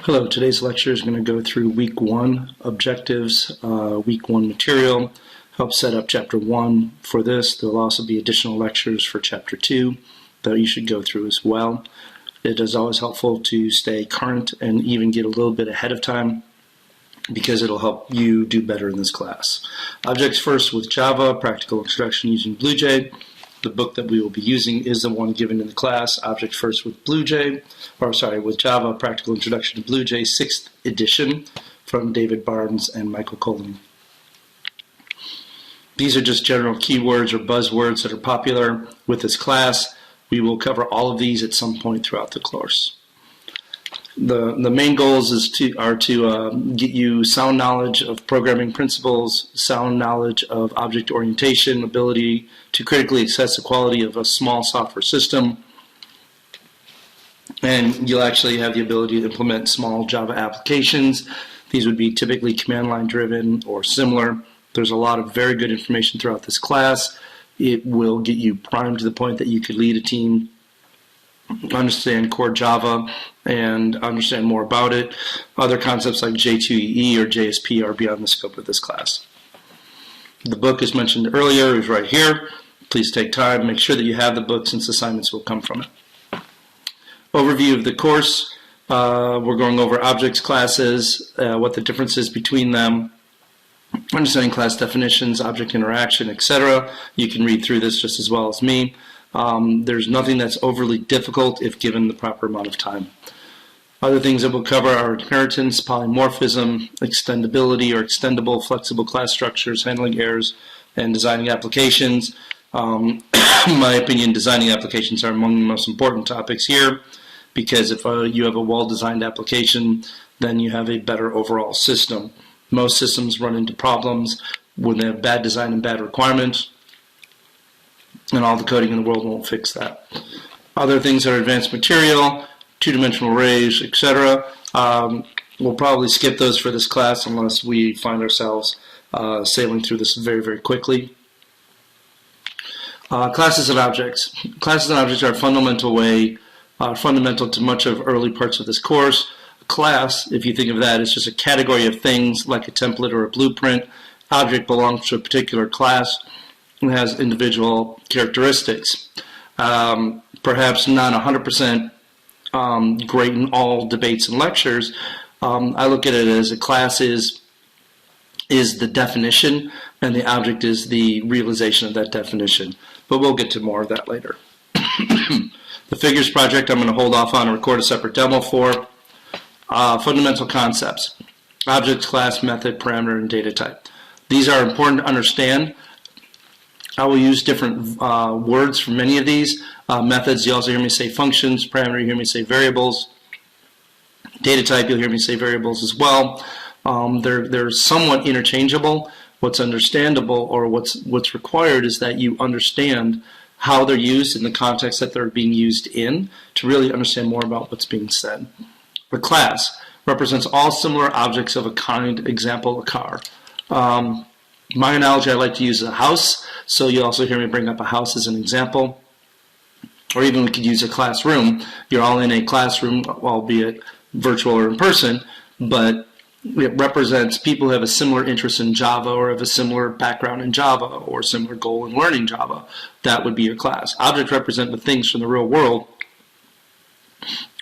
Hello, today's lecture is going to go through week 1 objectives, week 1 material, help set up chapter 1 for this. There will also be additional lectures for chapter 2 that you should go through as well. It is always helpful to stay current and even get a little bit ahead of time because it'll help you do better in this class. Objects first with Java, practical introduction using BlueJ. The book that we will be using is the one given in the class, Objects First with with Java, Practical Introduction to BlueJ, 6th edition from David Barnes and Michael Colin. These are just general keywords or buzzwords that are popular with this class. We will cover all of these at some point throughout the course. The main goals are to get you sound knowledge of programming principles, sound knowledge of object orientation, ability to critically assess the quality of a small software system, and you'll actually have the ability to implement small Java applications. These would be typically command line driven or similar. There's a lot of very good information throughout this class. It will get you primed to the point that you could lead a team, understand core Java, and understand more about it. Other concepts like J2EE or JSP are beyond the scope of this class. The book, as mentioned earlier, is right here. Please take time, make sure that you have the book since assignments will come from it. Overview of the course. We're going over objects classes, what the difference is between them, understanding class definitions, object interaction, etc. You can read through this just as well as me. There's nothing that's overly difficult if given the proper amount of time. Other things that we'll cover are inheritance, polymorphism, extendability or extendable, flexible class structures, handling errors, and designing applications. In my opinion, designing applications are among the most important topics here because if you have a well-designed application, then you have a better overall system. Most systems run into problems when they have bad design and bad requirements, and all the coding in the world won't fix that. Other things are advanced material, two-dimensional arrays, etc. We'll probably skip those for this class unless we find ourselves sailing through this very, very quickly. Classes of objects. Classes of objects are fundamental to much of early parts of this course. A class, if you think of that, is just a category of things like a template or a blueprint. Object belongs to a particular class and has individual characteristics. Perhaps not 100% great in all debates and lectures. I look at it as a class is the definition and the object is the realization of that definition. But we'll get to more of that later. The figures project I'm going to hold off on and record a separate demo for. Fundamental concepts. Object, class, method, parameter, and data type. These are important to understand. I will use different words for many of these. Methods, you also hear me say functions. Parameter, you hear me say variables. Data type, you'll hear me say variables as well. They're somewhat interchangeable. What's understandable or what's required is that you understand how they're used in the context that they're being used in to really understand more about what's being said. The class represents all similar objects of a kind, example, a car. My analogy I like to use is a house, so you also hear me bring up a house as an example. Or even we could use a classroom. You're all in a classroom, albeit virtual or in person, but it represents people who have a similar interest in Java or have a similar background in Java or similar goal in learning Java. That would be your class. Objects represent the things from the real world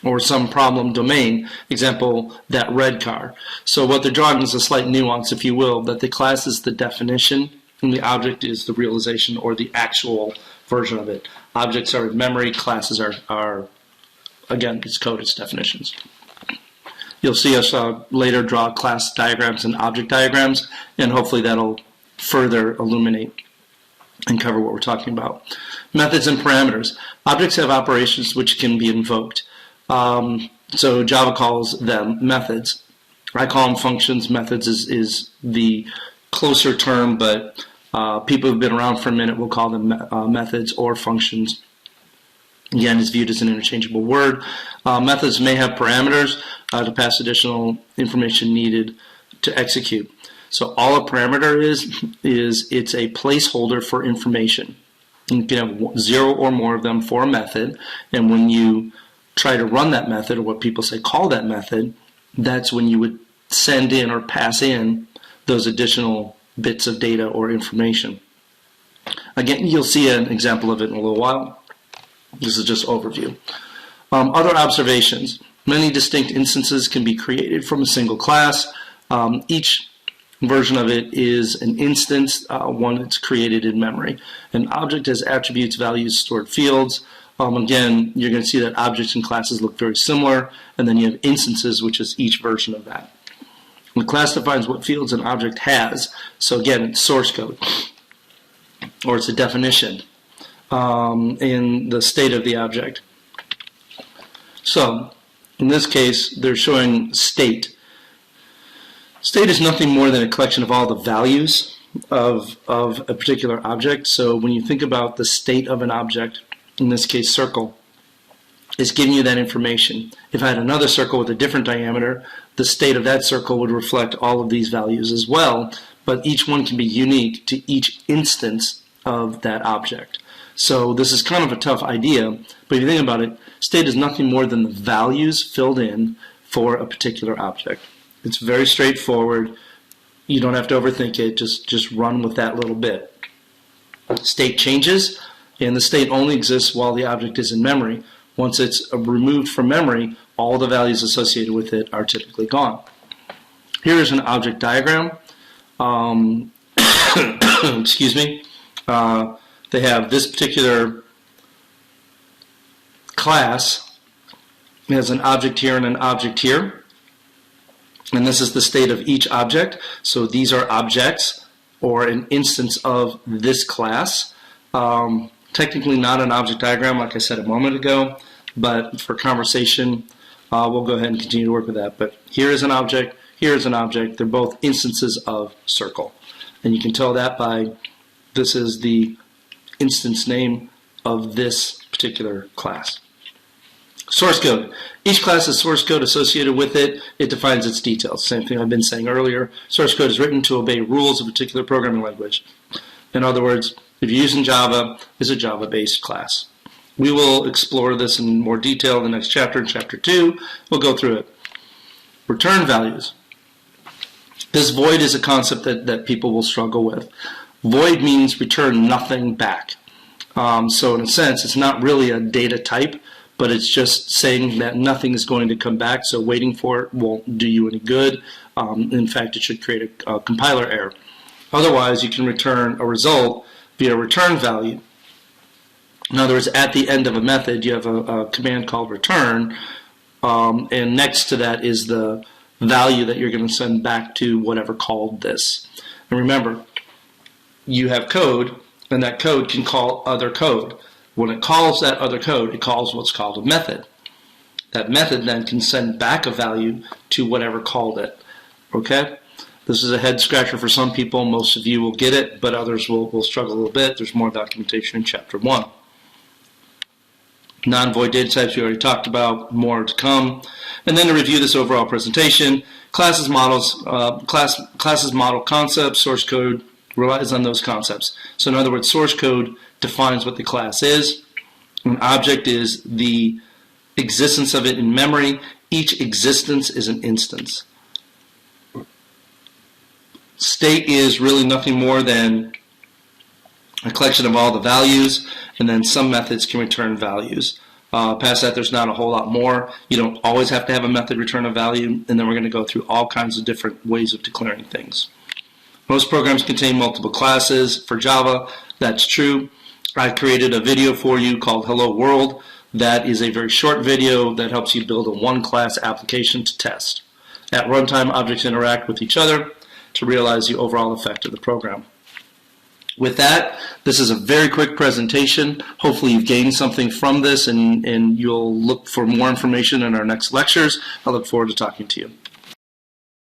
or some problem domain, example, that red car. So what they're drawing is a slight nuance, if you will, that the class is the definition and the object is the realization or the actual version of it. Objects are in memory, classes are again, it's code, it's definitions. You'll see us later draw class diagrams and object diagrams, and hopefully that'll further illuminate and cover what we're talking about. Methods and parameters. Objects have operations which can be invoked. So Java calls them methods. I call them functions. Methods is the closer term, but people who've been around for a minute will call them methods or functions. Again, it's viewed as an interchangeable word. Methods may have parameters to pass additional information needed to execute. So all a parameter is it's a placeholder for information. You can have 0 or more of them for a method, and when you try to run that method, or what people say call that method, that's when you would send in or pass in those additional bits of data or information. Again, you'll see an example of it in a little while. This is just overview. Other observations. Many distinct instances can be created from a single class. Each version of it is an instance, one that's created in memory. An object has attributes, values, stored fields. Again, you're going to see that objects and classes look very similar, and then you have instances, which is each version of that. The class defines what fields an object has. So again, it's source code, or it's a definition in the state of the object. So in this case, they're showing state. State is nothing more than a collection of all the values of a particular object. So when you think about the state of an object, in this case circle, it's giving you that information. If I had another circle with a different diameter, the state of that circle would reflect all of these values as well, but each one can be unique to each instance of that object. So this is kind of a tough idea, but if you think about it, state is nothing more than the values filled in for a particular object. It's very straightforward. You don't have to overthink it. Just run with that little bit. State changes, and the state only exists while the object is in memory. Once it's removed from memory, all the values associated with it are typically gone. Here is an object diagram. Excuse me. They have this particular class. It has an object here and an object here. And this is the state of each object. So these are objects or an instance of this class. Technically not an object diagram like I said a moment ago, but for conversation, we'll go ahead and continue to work with that. But here is an object, here is an object. They're both instances of circle. And you can tell that by this is the instance name of this particular class. Source code. Each class has source code associated with it. It defines its details. Same thing I've been saying earlier. Source code is written to obey rules of a particular programming language. In other words, if you're using Java, it's a Java-based class. We will explore this in more detail in the next chapter, in Chapter 2. We'll go through it. Return values. This void is a concept that people will struggle with. Void means return nothing back. So in a sense, it's not really a data type, but it's just saying that nothing is going to come back, so waiting for it won't do you any good. In fact, it should create a compiler error. Otherwise, you can return a result via return value. In other words, at the end of a method, you have a command called return, and next to that is the value that you're going to send back to whatever called this. And remember, you have code, and that code can call other code. When it calls that other code, it calls what's called a method. That method then can send back a value to whatever called it. Okay? This is a head scratcher for some people. Most of you will get it, but others will struggle a little bit. There's more documentation in Chapter 1. Non-void data types we already talked about, more to come. And then to review this overall presentation, classes model concepts, source code relies on those concepts. So in other words, source code defines what the class is. An object is the existence of it in memory. Each existence is an instance. State is really nothing more than a collection of all the values, and then some methods can return values. Past that, there's not a whole lot more. You don't always have to have a method return a value, and then we're going to go through all kinds of different ways of declaring things. Most programs contain multiple classes. For Java, that's true. I created a video for you called Hello World. That is a very short video that helps you build a one-class application to test. At runtime, objects interact with each other to realize the overall effect of the program. With that, this is a very quick presentation. Hopefully you've gained something from this, and you'll look for more information in our next lectures. I look forward to talking to you.